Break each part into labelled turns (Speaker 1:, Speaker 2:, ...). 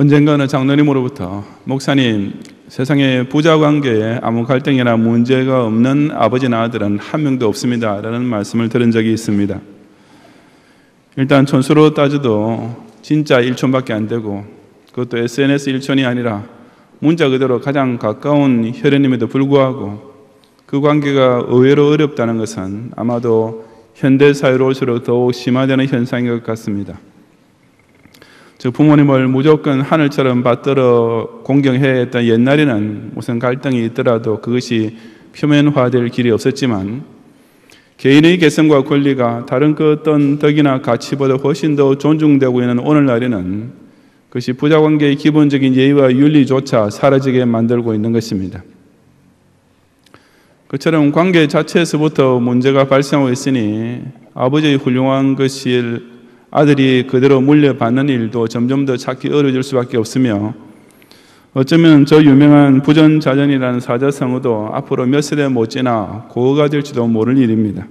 Speaker 1: 언젠가 어느 장로님으로부터 목사님, 세상에 부자 관계에 아무 갈등이나 문제가 없는 아버지나 아들은 한 명도 없습니다 라는 말씀을 들은 적이 있습니다. 일단 촌수로 따져도 진짜 일촌밖에 안 되고, 그것도 SNS 일촌이 아니라 문자 그대로 가장 가까운 혈연임에도 불구하고 그 관계가 의외로 어렵다는 것은 아마도 현대사회로 올수록 더욱 심화되는 현상인 것 같습니다. 즉, 부모님을 무조건 하늘처럼 받들어 공경해야 했던 옛날에는 무슨 갈등이 있더라도 그것이 표면화될 길이 없었지만, 개인의 개성과 권리가 다른 그 어떤 덕이나 가치보다 훨씬 더 존중되고 있는 오늘날에는 그것이 부자관계의 기본적인 예의와 윤리조차 사라지게 만들고 있는 것입니다. 그처럼 관계 자체에서부터 문제가 발생하고 있으니 아버지의 훌륭한 것을 아들이 그대로 물려받는 일도 점점 더 찾기 어려워질 수밖에 없으며, 어쩌면 저 유명한 부전자전이라는 사자성어도 앞으로 몇 세대 못 지나 고어가 될지도 모를 일입니다.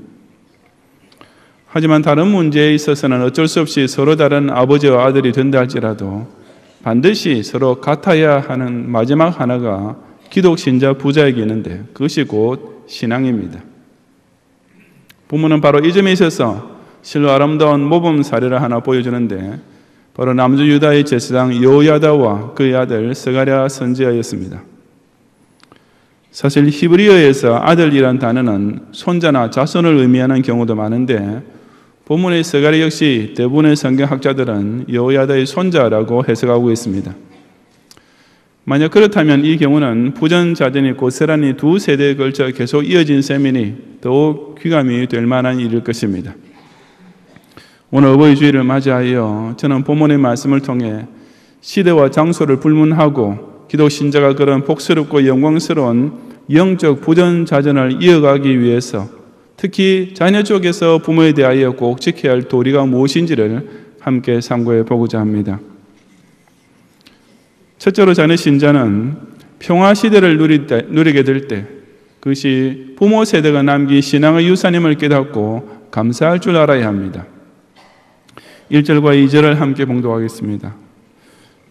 Speaker 1: 하지만 다른 문제에 있어서는 어쩔 수 없이 서로 다른 아버지와 아들이 된다 할지라도 반드시 서로 같아야 하는 마지막 하나가 기독신자 부자에게 있는데, 그것이 곧 신앙입니다. 부모는 바로 이 점에 있어서 실로 아름다운 모범 사례를 하나 보여주는데, 바로 남주 유다의 제사장 여호야다와 그의 아들 스가랴 선지자였습니다. 사실 히브리어에서 아들이란 단어는 손자나 자손을 의미하는 경우도 많은데, 본문의 스가랴 역시 대부분의 성경학자들은 여호야다의 손자라고 해석하고 있습니다. 만약 그렇다면 이 경우는 부전자전이 고스란히 두 세대에 걸쳐 계속 이어진 셈이니 더욱 귀감이 될 만한 일일 것입니다. 오늘 어버이 주일을 맞이하여 저는 본문의 말씀을 통해 시대와 장소를 불문하고 기독 신자가 그런 복스럽고 영광스러운 영적 부전자전을 이어가기 위해서 특히 자녀 쪽에서 부모에 대하여 꼭 지켜야 할 도리가 무엇인지를 함께 참고해 보고자 합니다. 첫째로 자녀 신자는 평화 시대를 누리게 될 때 그것이 부모 세대가 남긴 신앙의 유산임을 깨닫고 감사할 줄 알아야 합니다. 1절과 2절을 함께 봉독하겠습니다.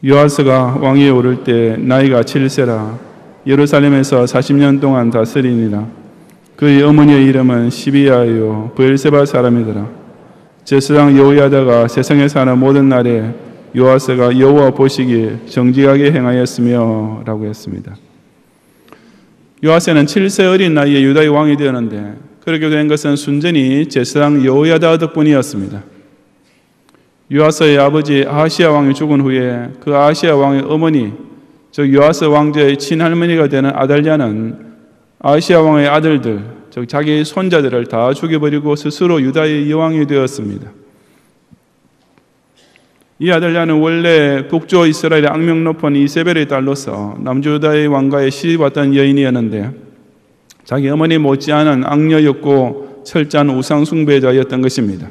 Speaker 1: 요아스가 왕위에 오를 때 나이가 7세라 예루살렘에서 40년 동안 다스리니라. 그의 어머니의 이름은 시비야요 브엘세바 사람이더라. 제사장 여호야다가 세상에 사는 모든 날에 요아스가 여호와 보시기에 정직하게 행하였으며 라고 했습니다. 요아스는 7세 어린 나이에 유다의 왕이 되었는데, 그렇게 된 것은 순전히 제사장 여호야다 덕분이었습니다. 요아스의 아버지 아하시야 왕이 죽은 후에 그 아하시야 왕의 어머니, 즉 요아스 왕자의 친할머니가 되는 아달랴는 아하시야 왕의 아들들, 즉 자기의 손자들을 다 죽여버리고 스스로 유다의 여왕이 되었습니다. 이 아달랴는 원래 북조 이스라엘의 악명 높은 이세벨의 딸로서 남주 유다의 왕가에 시집왔던 여인이었는데, 자기 어머니 못지않은 악녀였고 철저한 우상 숭배자였던 것입니다.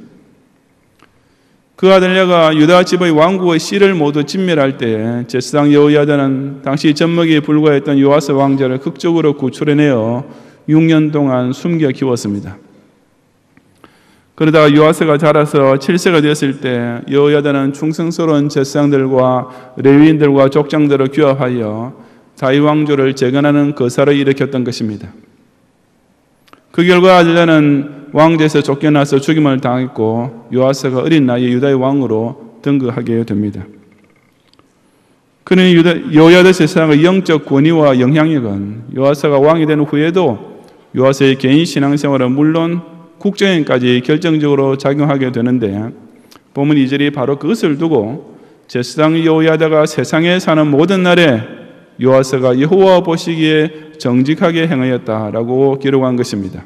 Speaker 1: 그 아들랴가 유다 집의 왕국의 씨를 모두 진멸할 때 제사장 여호야다는 당시 젖먹이에 불과했던 요아스 왕자를 극적으로 구출해내어 6년 동안 숨겨 키웠습니다. 그러다가 요아스가 자라서 7세가 되었을 때 여호야다는 충성스러운 제사장들과 레위인들과 족장들을 규합하여 다윗 왕조를 재건하는 거사를 일으켰던 것입니다. 그 결과 아들랴는 왕제에서 쫓겨나서 죽임을 당했고 요아스가 어린 나이에 유다의 왕으로 등극하게 됩니다. 그러니 여호야다 제사장의 영적 권위와 영향력은 요아스가 왕이 된 후에도 요아스의 개인 신앙생활은 물론 국정에까지 결정적으로 작용하게 되는데, 본문 2절이 바로 그것을 두고 제사장 여호야다가 세상에 사는 모든 날에 요아스가 여호와 보시기에 정직하게 행하였다라고 기록한 것입니다.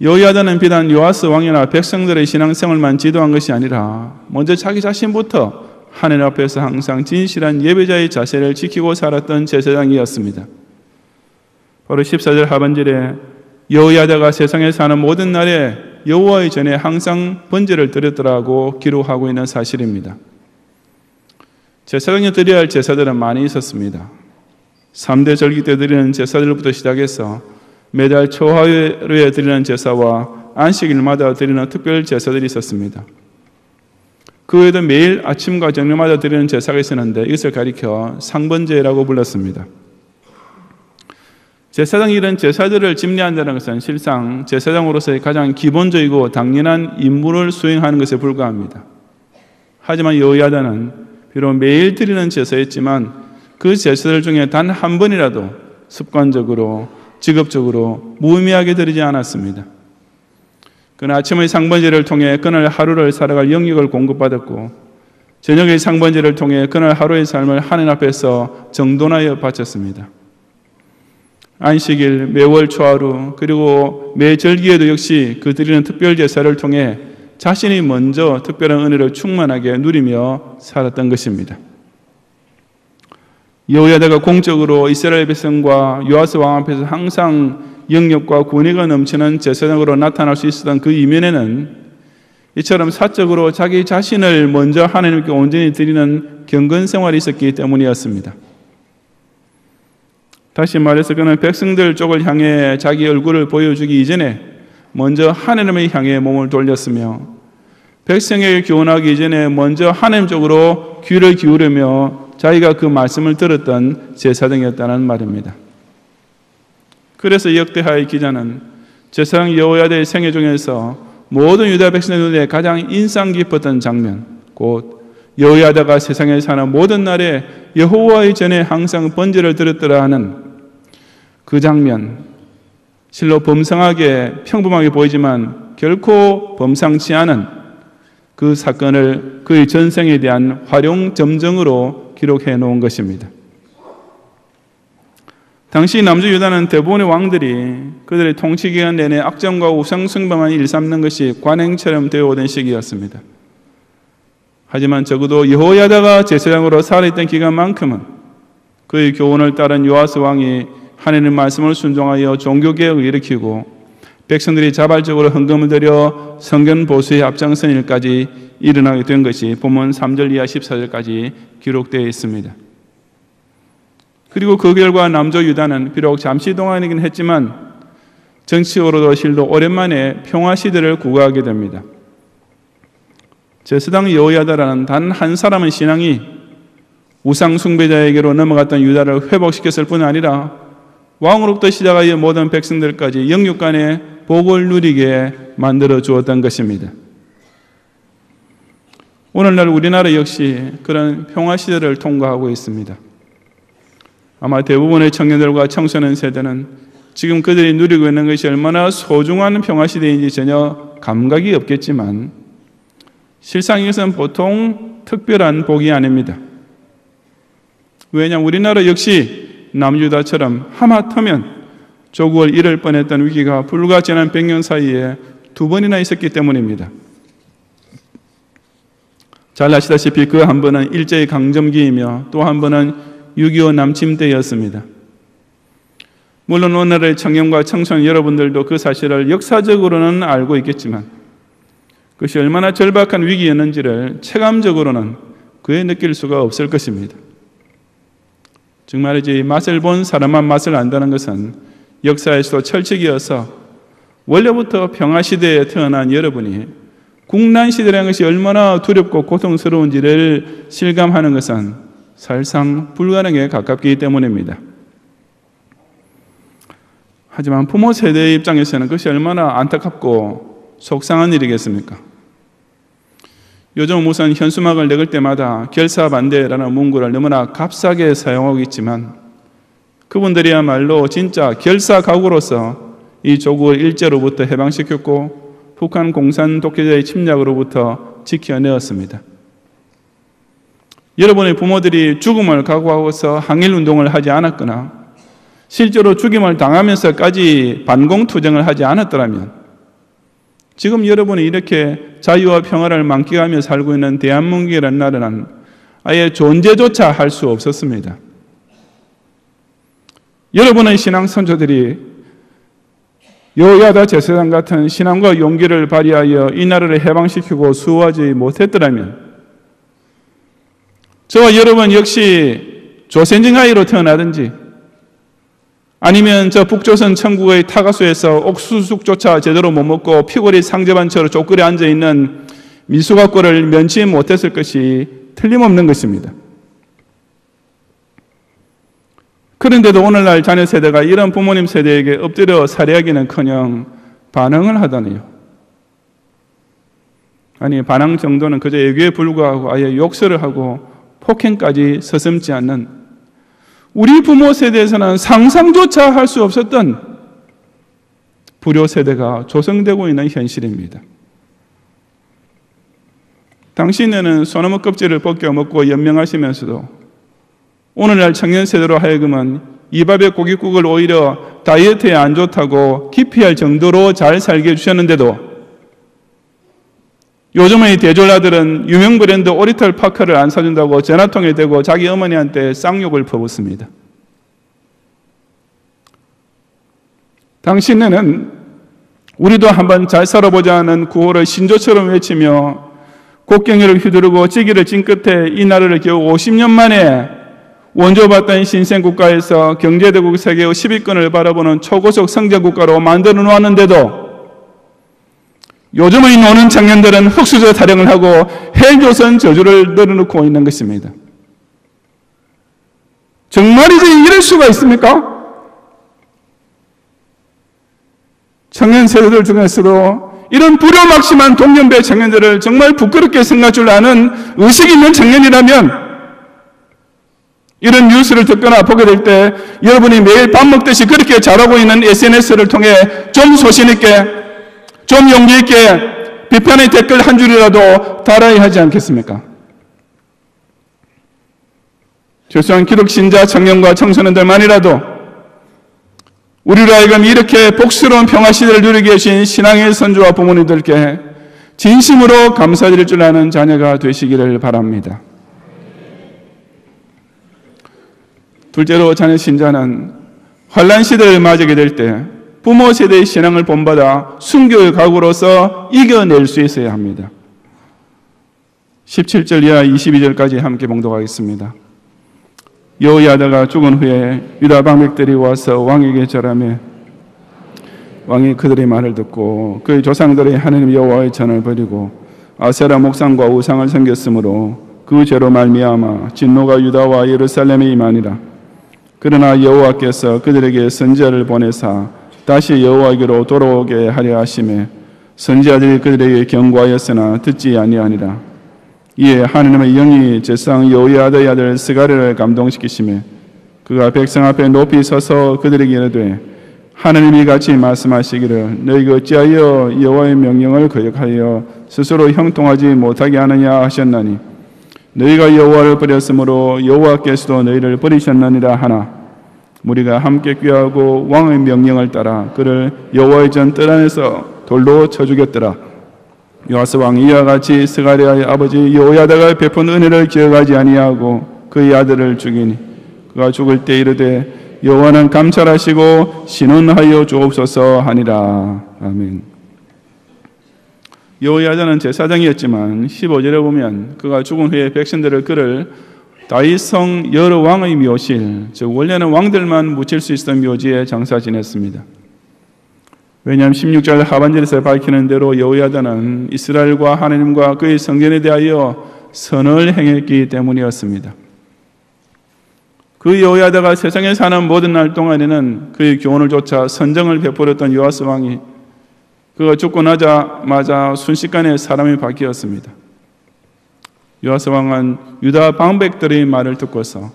Speaker 1: 여호야다는 비단 요아스 왕이나 백성들의 신앙생활만 지도한 것이 아니라 먼저 자기 자신부터 하늘 앞에서 항상 진실한 예배자의 자세를 지키고 살았던 제사장이었습니다. 바로 14절 하반절에 여호야다가 세상에 사는 모든 날에 여호와의 전에 항상 번제를 드렸더라고 기록하고 있는 사실입니다. 제사장이 드려야 할 제사들은 많이 있었습니다. 3대 절기 때 드리는 제사들부터 시작해서 매달 초하루에 드리는 제사와 안식일마다 드리는 특별 제사들이 있었습니다. 그 외에도 매일 아침과 저녁마다 드리는 제사가 있었는데 이것을 가리켜 상번제라고 불렀습니다. 제사장이 이런 제사들을 집례한다는 것은 실상 제사장으로서의 가장 기본적이고 당연한 임무를 수행하는 것에 불과합니다. 하지만 여호야다는 비록 매일 드리는 제사였지만 그 제사들 중에 단 한 번이라도 습관적으로 직업적으로 무의미하게 드리지 않았습니다. 그는 아침의 상번제를 통해 그날 하루를 살아갈 영역을 공급받았고 저녁의 상번제를 통해 그날 하루의 삶을 하나님 앞에서 정돈하여 바쳤습니다. 안식일, 매월 초하루, 그리고 매 절기에도 역시 그 드리는 특별 제사를 통해 자신이 먼저 특별한 은혜를 충만하게 누리며 살았던 것입니다. 여호야다가 공적으로 이스라엘 백성과 요아스 왕 앞에서 항상 영역과 권위가 넘치는 제사장으로 나타날 수 있었던 그 이면에는 이처럼 사적으로 자기 자신을 먼저 하나님께 온전히 드리는 경건 생활이 있었기 때문이었습니다. 다시 말해서 그는 백성들 쪽을 향해 자기 얼굴을 보여주기 이전에 먼저 하나님을 향해 몸을 돌렸으며 백성에게 교훈하기 이전에 먼저 하나님 쪽으로 귀를 기울이며 자기가 그 말씀을 들었던 제사장이었다는 말입니다. 그래서 역대하의 기자는 제사장 여호야다의 생애 중에서 모든 유다 백성의 눈에 가장 인상 깊었던 장면, 곧 여호야다가 세상에 사는 모든 날에 여호와의 전에 항상 번제를 드렸더라 하는 그 장면, 실로 범상하게 평범하게 보이지만 결코 범상치 않은 그 사건을 그의 전생에 대한 활용점정으로 기록해 놓은 것입니다. 당시 남주 유다는 대부분의 왕들이 그들의 통치기간 내내 악정과 우상숭배만 일삼는 것이 관행처럼 되어오던 시기였습니다. 하지만 적어도 여호야다가 제사장으로 살아있던 기간만큼은 그의 교훈을 따른 요아스 왕이 하나님의 말씀을 순종하여 종교개혁을 일으키고 백성들이 자발적으로 헌금을 드려 성전 보수에 앞장선 일까지 일어나게 된 것이 본문 3절 이하 14절까지 기록되어 있습니다. 그리고 그 결과 남조 유다는 비록 잠시 동안이긴 했지만 정치적으로도 실로 오랜만에 평화시대를 구가하게 됩니다. 제사장 여호야다라는 단 한 사람의 신앙이 우상숭배자에게로 넘어갔던 유다를 회복시켰을 뿐 아니라 왕으로부터 시작하여 모든 백성들까지 영육 간의 복을 누리게 만들어 주었던 것입니다. 오늘날 우리나라 역시 그런 평화시대를 통과하고 있습니다. 아마 대부분의 청년들과 청소년 세대는 지금 그들이 누리고 있는 것이 얼마나 소중한 평화시대인지 전혀 감각이 없겠지만 실상 이것은 보통 특별한 복이 아닙니다. 왜냐하면 우리나라 역시 남유다처럼 하마터면 조국을 잃을 뻔했던 위기가 불과 지난 100년 사이에 2번이나 있었기 때문입니다. 잘 아시다시피 그 한 번은 일제의 강점기이며 또 한 번은 6.25 남침 때였습니다. 물론 오늘의 청년과 청소년 여러분들도 그 사실을 역사적으로는 알고 있겠지만 그것이 얼마나 절박한 위기였는지를 체감적으로는 그에 느낄 수가 없을 것입니다. 정말이지 맛을 본 사람만 맛을 안다는 것은 역사에서도 철칙이어서 원래부터 평화시대에 태어난 여러분이 국난시대라는 것이 얼마나 두렵고 고통스러운지를 실감하는 것은 사실상 불가능에 가깝기 때문입니다. 하지만 부모 세대의 입장에서는 그것이 얼마나 안타깝고 속상한 일이겠습니까? 요즘 우선 현수막을 내걸 때마다 결사반대라는 문구를 너무나 값싸게 사용하고 있지만 그분들이야말로 진짜 결사각오로서 이 조국을 일제로부터 해방시켰고 북한 공산 독재자의 침략으로부터 지켜내었습니다. 여러분의 부모들이 죽음을 각오하고서 항일운동을 하지 않았거나 실제로 죽임을 당하면서까지 반공투쟁을 하지 않았더라면 지금 여러분이 이렇게 자유와 평화를 만끽하며 살고 있는 대한민국이라는 나라는 아예 존재조차 할 수 없었습니다. 여러분의 신앙 선조들이 여호야다 제사장 같은 신앙과 용기를 발휘하여 이 나라를 해방시키고 수호하지 못했더라면 저와 여러분 역시 조선징하이로 태어나든지 아니면 저 북조선 천국의 타가수에서 옥수수조차 제대로 못 먹고 피골이 상제반처럼 족골에 앉아있는 미수가 꼴을 면치 못했을 것이 틀림없는 것입니다. 그런데도 오늘날 자녀 세대가 이런 부모님 세대에게 엎드려 살해하기는커녕 반항을 하다니요. 아니, 반항 정도는 그저 애교에 불과하고 아예 욕설을 하고 폭행까지 서슴지 않는 우리 부모 세대에서는 상상조차 할 수 없었던 불효 세대가 조성되고 있는 현실입니다. 당시에는 소나무 껍질을 벗겨 먹고 연명하시면서도 오늘날 청년 세대로 하여금은 이 밥에 고깃국을 오히려 다이어트에 안 좋다고 기피할 정도로 잘 살게 해주셨는데도 요즘의 대졸라들은 유명 브랜드 오리털 파카를 안 사준다고 전화통에 대고 자기 어머니한테 쌍욕을 퍼붓습니다. 당신네는 우리도 한번 잘 살아보자는 구호를 신조처럼 외치며 곡괭이를 휘두르고 찌개를 찐 끝에 이 나라를 겨우 50년 만에 원조받던 신생국가에서 경제대국 세계의 10위권을 바라보는 초고속 성장국가로 만들어 놓았는데도 요즘의 노는 청년들은 흑수저 타령을 하고 헬조선 저주를 늘어놓고 있는 것입니다. 정말이지 이럴 수가 있습니까? 청년 세대들 중에서도 이런 불효막심한 동년배 청년들을 정말 부끄럽게 생각할 줄 아는 의식 있는 청년이라면 이런 뉴스를 듣거나 보게 될 때 여러분이 매일 밥 먹듯이 그렇게 잘하고 있는 SNS를 통해 좀 소신 있게 좀 용기 있게 비판의 댓글 한 줄이라도 달아야 하지 않겠습니까? 최소한 기독신자 청년과 청소년들만이라도 우리로 하여금 이렇게 복스러운 평화시대를 누리게 하신 신앙의 선조와 부모님들께 진심으로 감사드릴 줄 아는 자녀가 되시기를 바랍니다. 둘째로 자녀 신자는 환난 시대를 맞이하게 될 때 부모 세대의 신앙을 본받아 순교의 각오로서 이겨낼 수 있어야 합니다. 17절 이하 22절까지 함께 봉독하겠습니다. 여호야다가 죽은 후에 유다 방백들이 와서 왕에게 절하며 왕이 그들의 말을 듣고 그의 조상들의 하나님 여호와의 전을 버리고 아세라 목상과 우상을 섬겼으므로 그 죄로 말미암아 진노가 유다와 예루살렘에 임하니라. 그러나 여호와께서 그들에게 선지자를 보내사 다시 여호와께로 돌아오게 하려 하심에 선지자들이 그들에게 경고하였으나 듣지 아니하니라. 이에 하나님의 영이 제상 여호야다의 아들 스가랴를 감동시키시매 그가 백성 앞에 높이 서서 그들에게 이르되 하나님이 같이 말씀하시기를 너희가 어찌하여 여호와의 명령을 거역하여 스스로 형통하지 못하게 하느냐 하셨나니 너희가 여호와를 버렸으므로 여호와께서도 너희를 버리셨느니라 하나 무리가 함께 꾀하고 왕의 명령을 따라 그를 여호와의 전 뜰 안에서 돌로 쳐 죽였더라. 요아스 왕이 이와 같이 스가랴의 아버지 여호야다가 베푼 은혜를 기억하지 아니하고 그의 아들을 죽이니 그가 죽을 때 이르되 여호와는 감찰하시고 신원하여 주옵소서 하니라. 아멘. 여호야다는 제사장이었지만 15절에 보면 그가 죽은 후에 백성들을 그를 다윗성 여러 왕의 묘실, 즉 원래는 왕들만 묻힐 수 있었던 묘지에 장사 지냈습니다. 왜냐하면 16절 하반절에서 밝히는 대로 여호야다는 이스라엘과 하나님과 그의 성전에 대하여 선을 행했기 때문이었습니다. 그 여호야다가 세상에 사는 모든 날 동안에는 그의 교훈을 쫓아 선정을 베풀었던 요아스 왕이 그가 죽고 나자마자 순식간에 사람이 바뀌었습니다. 요아스 왕은 유다 방백들의 말을 듣고서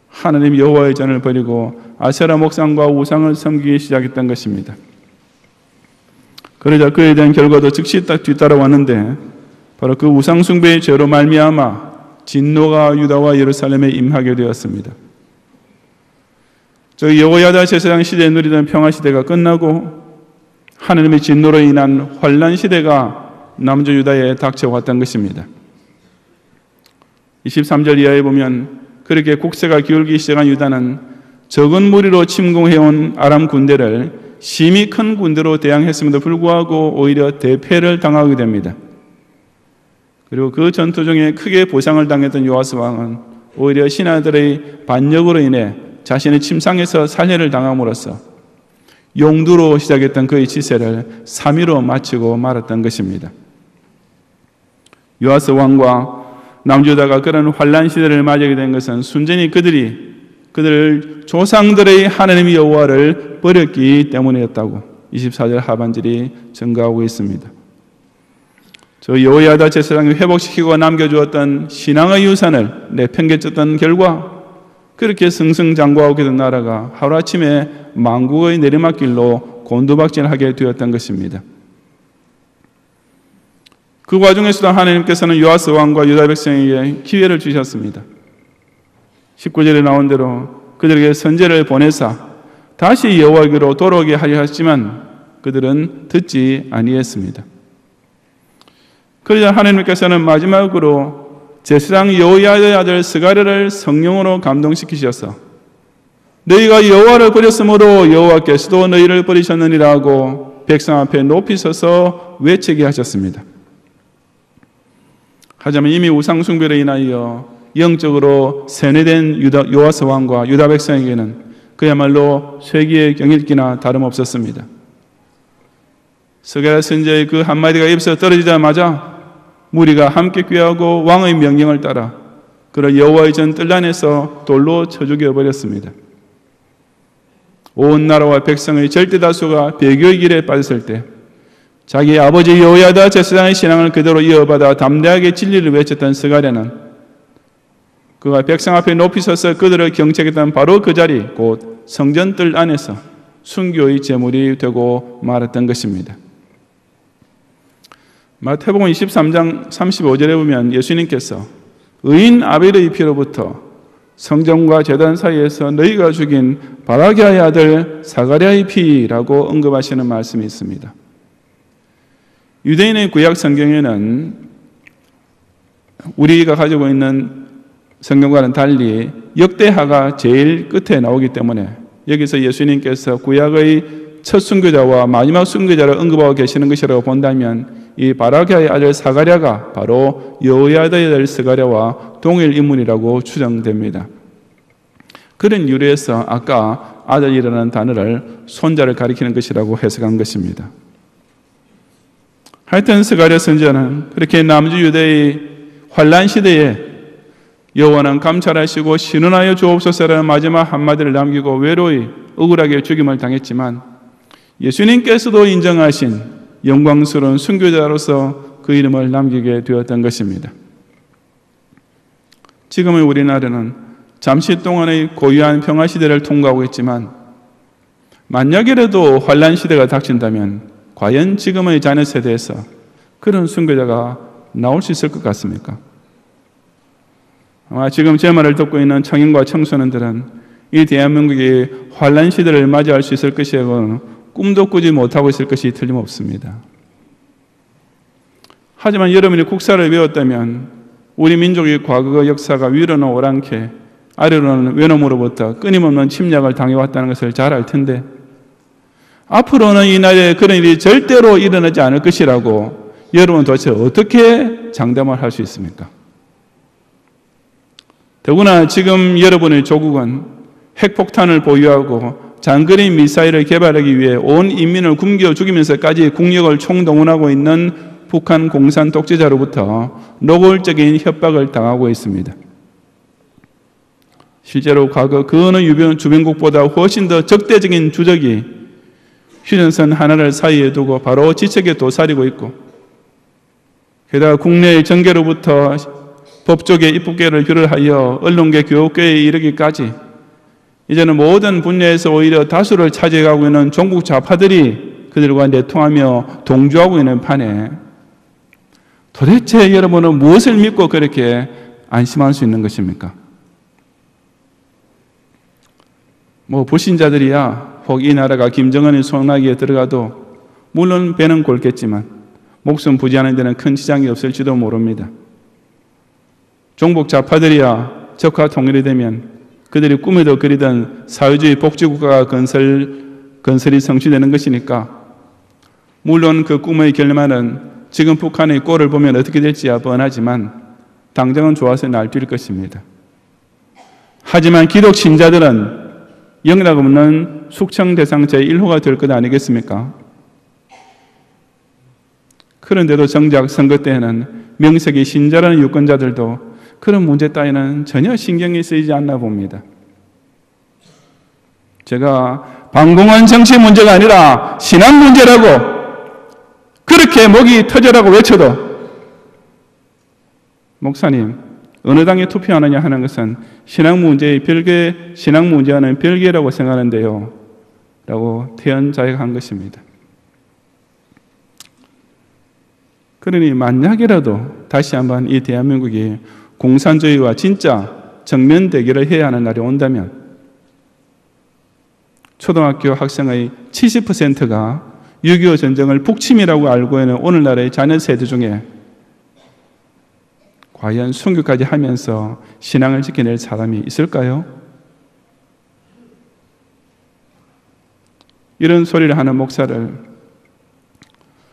Speaker 1: 하나님 여호와의 전을 버리고 아세라 목상과 우상을 섬기기 시작했던 것입니다. 그러자 그에 대한 결과도 즉시 딱 뒤따라왔는데 바로 그 우상 숭배의 죄로 말미암아 진노가 유다와 예루살렘에 임하게 되었습니다. 저 여호야다 제사장 시대에 누리던 평화 시대가 끝나고 하나님의 진노로 인한 환난 시대가 남주 유다에 닥쳐왔던 것입니다. 23절 이하에 보면 그렇게 국세가 기울기 시작한 유다는 적은 무리로 침공해온 아람 군대를 심히 큰 군대로 대항했음에도 불구하고 오히려 대패를 당하게 됩니다. 그리고 그 전투 중에 크게 보상을 당했던 요아스 왕은 오히려 신하들의 반역으로 인해 자신의 침상에서 살해를 당함으로써 용두로 시작했던 그의 치세를 3위로 마치고 말았던 것입니다. 요아스 왕과 남유다가 그런 환란 시대를 맞이하게 된 것은 순전히 그들 조상들의 하나님 여호와를 버렸기 때문이었다고 24절 하반절이 증거하고 있습니다. 저 여호야다 제사장이 회복시키고 남겨주었던 신앙의 유산을 내팽개쳤던 결과 그렇게 승승장구하고 있던 나라가 하루아침에 망국의 내리막길로 곤두박질하게 되었던 것입니다. 그 와중에서도 하나님께서는 요아스 왕과 유다 백성에게 기회를 주셨습니다. 19절에 나온 대로 그들에게 선제를 보내사 다시 여호와께로 돌아오게 하려 하지만 그들은 듣지 아니했습니다. 그러자 하나님께서는 마지막으로 제사장 여호야다의 아들 스가랴를 성령으로 감동시키셔서 너희가 여호와를 버렸으므로 여호와께서도 너희를 버리셨느니라 고 백성 앞에 높이 서서 외치게 하셨습니다. 하지만 이미 우상 숭배로 인하여 영적으로 세뇌된 요아스 왕과 유다 백성에게는 그야말로 쇠기의 경일기나 다름없었습니다. 스가랴 선지자의 그 한마디가 입에서 떨어지자마자 무리가 함께 꾀하고 왕의 명령을 따라 그를 여호와의 전 뜰 안에서 돌로 쳐 죽여버렸습니다. 온 나라와 백성의 절대 다수가 배교의 길에 빠졌을 때 자기 아버지 여호야다 제사장의 신앙을 그대로 이어받아 담대하게 진리를 외쳤던 스가랴는 그가 백성 앞에 높이 서서 그들을 경책했던 바로 그 자리 곧 성전 뜰 안에서 순교의 제물이 되고 말았던 것입니다. 마태복음 23장 35절에 보면 예수님께서 의인 아벨의 피로부터 성전과 제단 사이에서 너희가 죽인 바라기아의 아들 사가랴의 피라고 언급하시는 말씀이 있습니다. 유대인의 구약 성경에는 우리가 가지고 있는 성경과는 달리 역대하가 제일 끝에 나오기 때문에 여기서 예수님께서 구약의 첫 순교자와 마지막 순교자를 언급하고 계시는 것이라고 본다면 이 바라기아의 아들 사가랴가 바로 여호야다의 아들 스가랴와 동일 인물이라고 추정됩니다. 그런 이유에서 아까 아들이라는 단어를 손자를 가리키는 것이라고 해석한 것입니다. 하여튼 스가랴 선지자는 그렇게 남주 유대의 환란 시대에 여호와는 감찰하시고 신원하여 주옵소서라는 마지막 한마디를 남기고 외로이 억울하게 죽임을 당했지만 예수님께서도 인정하신 영광스러운 순교자로서 그 이름을 남기게 되었던 것입니다. 지금의 우리나라는 잠시 동안의 고유한 평화 시대를 통과하고 있지만 만약이라도 환란 시대가 닥친다면 과연 지금의 자녀 세대에서 그런 순교자가 나올 수 있을 것 같습니까? 아마 지금 제 말을 듣고 있는 청년과 청소년들은 이 대한민국이 환란 시대를 맞이할 수 있을 것이라고는 꿈도 꾸지 못하고 있을 것이 틀림없습니다. 하지만 여러분이 국사를 배웠다면 우리 민족의 과거 역사가 위로는 오랑캐 아래로는 외놈으로부터 끊임없는 침략을 당해왔다는 것을 잘 알 텐데 앞으로는 이 나라에 그런 일이 절대로 일어나지 않을 것이라고 여러분은 도대체 어떻게 장담을 할 수 있습니까? 더구나 지금 여러분의 조국은 핵폭탄을 보유하고 장거리 미사일을 개발하기 위해 온 인민을 굶겨 죽이면서까지 국력을 총동원하고 있는 북한 공산 독재자로부터 노골적인 협박을 당하고 있습니다. 실제로 과거 그 어느 주변국보다 훨씬 더 적대적인 주적이 휴전선 하나를 사이에 두고 바로 지척에 도사리고 있고 게다가 국내의 정계로부터 법조계, 입법계를 비롯하여 언론계, 교육계에 이르기까지 이제는 모든 분야에서 오히려 다수를 차지하고 있는 종북 좌파들이 그들과 내통하며 동조하고 있는 판에 도대체 여러분은 무엇을 믿고 그렇게 안심할 수 있는 것입니까? 불신자들이야 혹 이 나라가 김정은의 손아귀에 들어가도 물론 배는 골겠지만 목숨 부지하는 데는 큰 지장이 없을지도 모릅니다. 종북 좌파들이야 적화 통일이 되면 그들이 꿈에도 그리던 사회주의 복지국가가 건설이 성취되는 것이니까 물론 그 꿈의 결말은 지금 북한의 꼴을 보면 어떻게 될지야 뻔하지만 당장은 좋아서 날뛸 것입니다. 하지만 기독 신자들은 영락없는 숙청 대상 제1호가 될 것 아니겠습니까? 그런데도 정작 선거 때에는 명색이 신자라는 유권자들도 그런 문제 따위는 전혀 신경이 쓰이지 않나 봅니다. 제가 방공한 정치 문제가 아니라 신앙 문제라고 그렇게 목이 터져라고 외쳐도 목사님 어느 당에 투표하느냐 하는 것은 신앙 문제의 별개, 신앙 문제와는 별개라고 생각하는데요 라고 태연자약한 것입니다. 그러니 만약이라도 다시 한번 이 대한민국이 공산주의와 진짜 정면 대결을 해야 하는 날이 온다면 초등학교 학생의 70%가 6.25 전쟁을 북침이라고 알고 있는 오늘날의 자녀 세대 중에 과연 순교까지 하면서 신앙을 지켜낼 사람이 있을까요? 이런 소리를 하는 목사를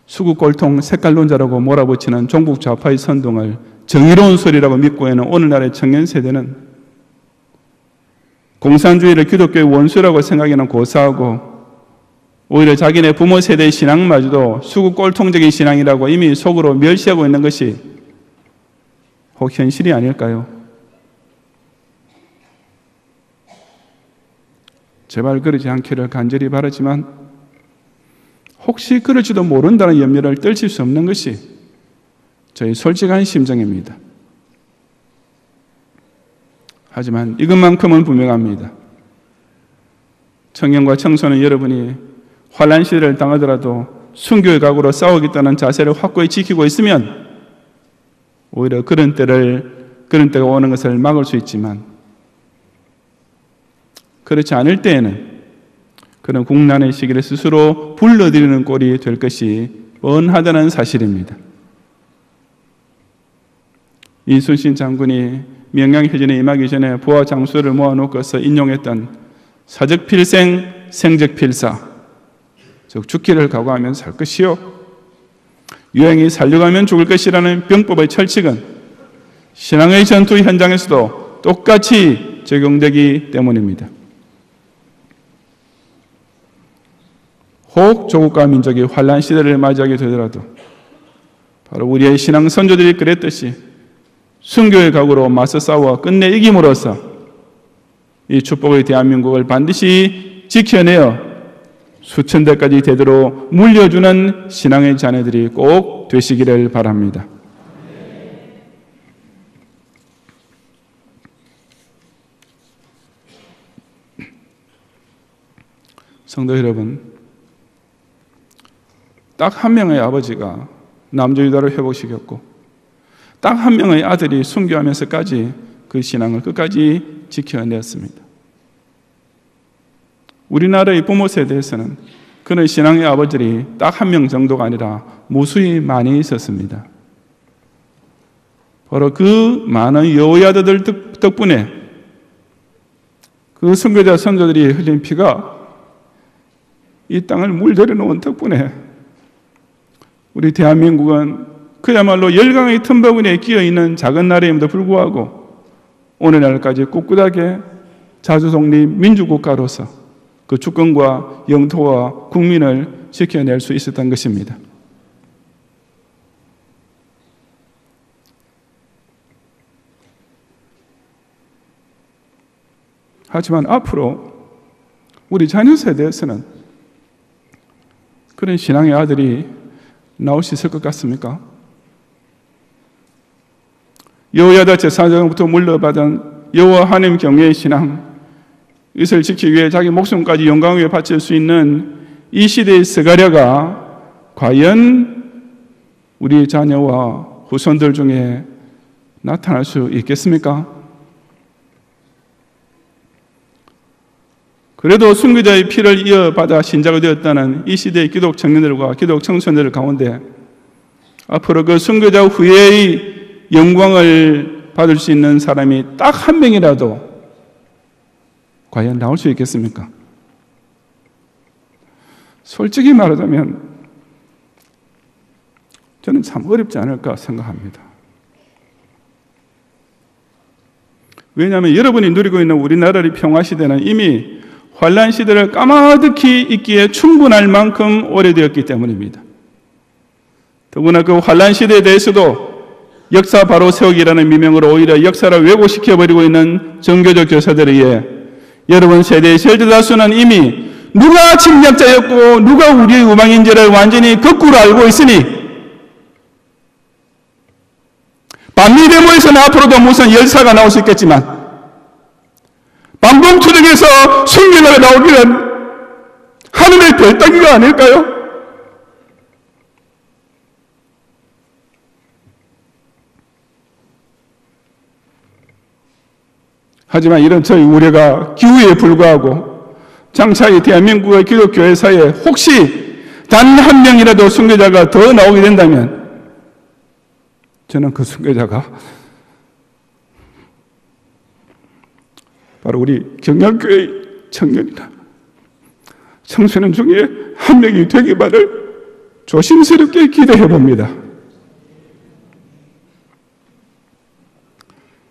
Speaker 1: 수구꼴통 색깔론자라고 몰아붙이는 종북 좌파의 선동을 정의로운 소리라고 믿고 있는 오늘날의 청년 세대는 공산주의를 기독교의 원수라고 생각하는 고사하고 오히려 자기네 부모 세대의 신앙마저도 수구꼴통적인 신앙이라고 이미 속으로 멸시하고 있는 것이 혹 현실이 아닐까요? 제발 그러지 않기를 간절히 바라지만 혹시 그럴지도 모른다는 염려를 떨칠 수 없는 것이 저희 솔직한 심정입니다. 하지만 이것만큼은 분명합니다. 청년과 청소년 여러분이 환란 시대를 당하더라도 순교의 각오로 싸우겠다는 자세를 확고히 지키고 있으면 오히려 그런 때가 오는 것을 막을 수 있지만 그렇지 않을 때에는 그런 국난의 시기를 스스로 불러들이는 꼴이 될 것이 뻔하다는 사실입니다. 이순신 장군이 명량해전에 임하기 전에 부하 장수를 모아놓고서 인용했던 사적필생, 생적필사, 즉 죽기를 각오하면서 살 것이요 유행이 살려가면 죽을 것이라는 병법의 철칙은 신앙의 전투 현장에서도 똑같이 적용되기 때문입니다. 혹 조국과 민족이 환란 시대를 맞이하게 되더라도 바로 우리의 신앙 선조들이 그랬듯이 순교의 각오로 맞서 싸워 끝내 이김으로써 이 축복의 대한민국을 반드시 지켜내어 수천 대까지 되도록 물려주는 신앙의 자녀들이 꼭 되시기를 바랍니다. 성도 여러분, 딱 한 명의 아버지가 남조유다를 회복시켰고 딱 한 명의 아들이 순교하면서까지 그 신앙을 끝까지 지켜냈습니다. 우리나라의 부모 세대에서는 그런 신앙의 아버지들이 딱 한 명 정도가 아니라 무수히 많이 있었습니다. 바로 그 많은 여호야다들 덕분에 그 선교자 선조들이 흘린 피가 이 땅을 물들여 놓은 덕분에 우리 대한민국은 그야말로 열강의 틈바구니에 끼어있는 작은 나라임에도 불구하고 오늘날까지 꿋꿋하게 자주독립 민주국가로서 그 주권과 영토와 국민을 지켜낼 수 있었던 것입니다. 하지만 앞으로 우리 자녀 세대에서는 그런 신앙의 아들이 나올 수 있을 것 같습니까? 여호야다 제사장부터 물려받은 여호와 하나님 경외의 신앙, 이것을 지키기 위해 자기 목숨까지 영광 위에 바칠 수 있는 이 시대의 스가랴가 과연 우리 자녀와 후손들 중에 나타날 수 있겠습니까? 그래도 순교자의 피를 이어받아 신자가 되었다는 이 시대의 기독 청년들과 기독 청소년들 가운데 앞으로 그 순교자 후에의 영광을 받을 수 있는 사람이 딱 한 명이라도 과연 나올 수 있겠습니까? 솔직히 말하자면 저는 참 어렵지 않을까 생각합니다. 왜냐하면 여러분이 누리고 있는 우리나라의 평화시대는 이미 환란 시대를 까마득히 있기에 충분할 만큼 오래되었기 때문입니다. 더구나 그 환란 시대에 대해서도 역사 바로 세우기라는 미명으로 오히려 역사를 왜곡시켜버리고 있는 종교적 교사들에 의해 여러분 세대의 절대다수는 이미 누가 침략자였고 누가 우리의 우방인지를 완전히 거꾸로 알고 있으니 반미데모에서는 앞으로도 무슨 열사가 나올 수 있겠지만 반봉투쟁에서 순교자가 나오기는 하늘의 별따기가 아닐까요? 하지만 이런 저희 우려가 기우에 불과하고 장차 이 대한민국의 기독교회사에 혹시 단 한 명이라도 순교자가 더 나오게 된다면 저는 그 순교자가 바로 우리 경양교회 청년이나 청소년 중에 한 명이 되기만을 조심스럽게 기대해 봅니다.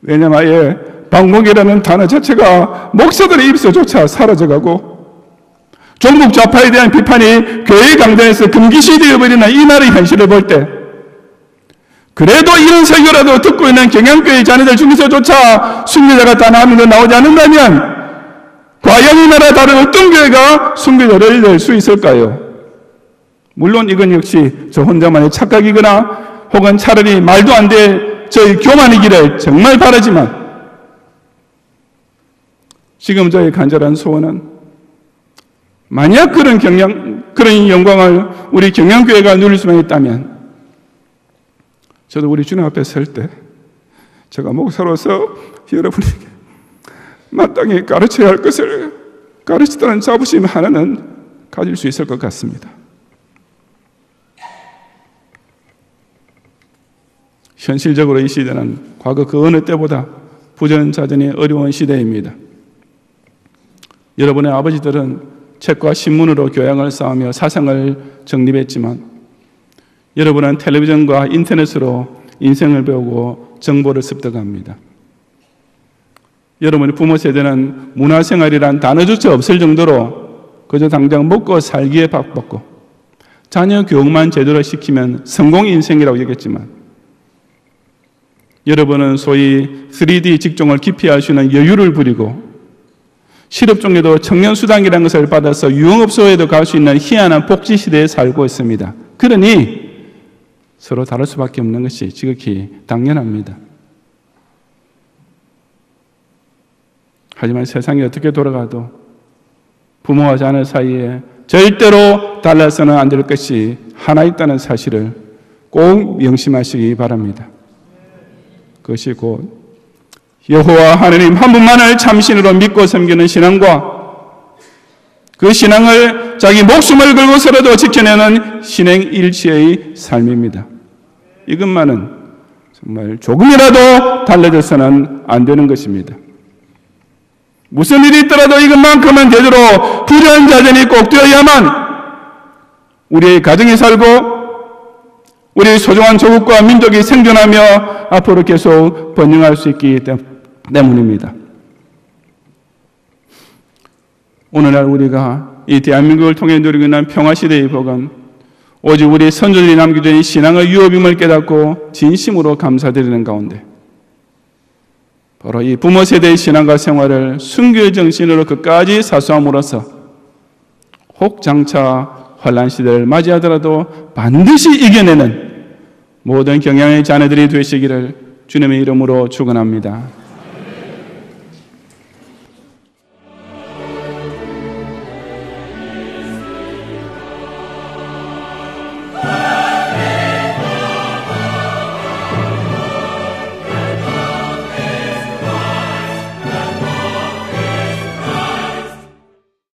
Speaker 1: 왜냐하면 아예 방목이라는 단어 자체가 목사들의 입에서조차 사라져가고 종북 좌파에 대한 비판이 교회 강단에서 금기시되어버리는 이 나라의 현실을 볼 때 그래도 이런 설교라도 듣고 있는 경양교회 자녀들 중에서조차 순교자가 단 한 명도 나오지 않는다면 과연 이 나라 다른 어떤 교회가 순교자를 낼 수 있을까요? 물론 이건 역시 저 혼자만의 착각이거나 혹은 차라리 말도 안 돼 저희 교만이기를 정말 바라지만 지금 저의 간절한 소원은 만약 그런 영광을 우리 경양교회가 누릴 수만 있다면 저도 우리 주님 앞에 설 때 제가 목사로서 여러분에게 마땅히 가르쳐야 할 것을 가르치다는 자부심 하나는 가질 수 있을 것 같습니다. 현실적으로 이 시대는 과거 그 어느 때보다 부전자전이 어려운 시대입니다. 여러분의 아버지들은 책과 신문으로 교양을 쌓으며 사상을 정립했지만 여러분은 텔레비전과 인터넷으로 인생을 배우고 정보를 습득합니다. 여러분의 부모 세대는 문화생활이란 단어조차 없을 정도로 그저 당장 먹고 살기에 바빴고 자녀 교육만 제대로 시키면 성공 인생이라고 얘기했지만 여러분은 소위 3D 직종을 기피할 수 있는 여유를 부리고 실업 중에도 청년수당이라는 것을 받아서 유흥업소에도 갈 수 있는 희한한 복지시대에 살고 있습니다. 그러니 서로 다를 수밖에 없는 것이 지극히 당연합니다. 하지만 세상이 어떻게 돌아가도 부모와 자녀 사이에 절대로 달라서는 안 될 것이 하나 있다는 사실을 꼭 명심하시기 바랍니다. 그것이 곧 여호와 하나님 한 분만을 참신으로 믿고 섬기는 신앙과 그 신앙을 자기 목숨을 걸고서라도 지켜내는 신행일치의 삶입니다. 이것만은 정말 조금이라도 달라져서는 안 되는 것입니다. 무슨 일이 있더라도 이것만큼은 제대로 부전자전이 꼭 되어야만 우리의 가정이 살고 우리의 소중한 조국과 민족이 생존하며 앞으로 계속 번영할 수 있기 때문입니다. 오늘날 우리가 이 대한민국을 통해 누리고 있는 평화시대의 복은 오직 우리 선조들이 남겨준 신앙의 유업임을 깨닫고 진심으로 감사드리는 가운데 바로 이 부모 세대의 신앙과 생활을 순교의 정신으로 끝까지 사수함으로써 혹 장차 환난 시대를 맞이하더라도 반드시 이겨내는 모든 경양의 자녀들이 되시기를 주님의 이름으로 축원합니다.